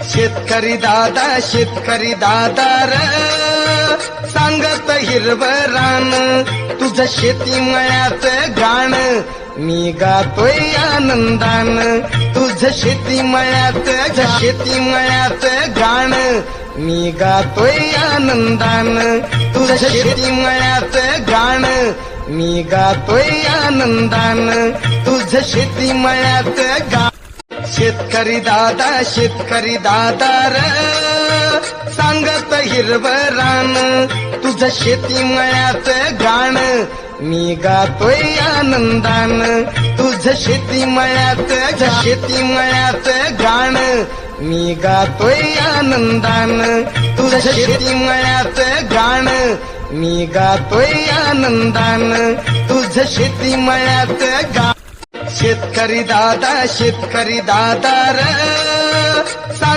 शेतकरी दादा र सांगत हिरवं रान तुझं शेती मळ्यात गाण मी गातोय आनंदान तुझं शेती मळ्यात गाण मी गातोय आनंदान तुझं शेती मळ्यात गाण मी गातोय आनंदान तुझं शेती मळ्यात गाण शेतकरी दादा र सांगत हिरवं रान तुझं शेती मळ्यात गाण मी गातोय आनंदान तुझं शेती मळ्यात गाण मी गातोय आनंदान तुझं शेती मळ्यात गाण मी गातोय आनंदान तुझं शेती मळ्यात गाण शेतकरी दादा र सांग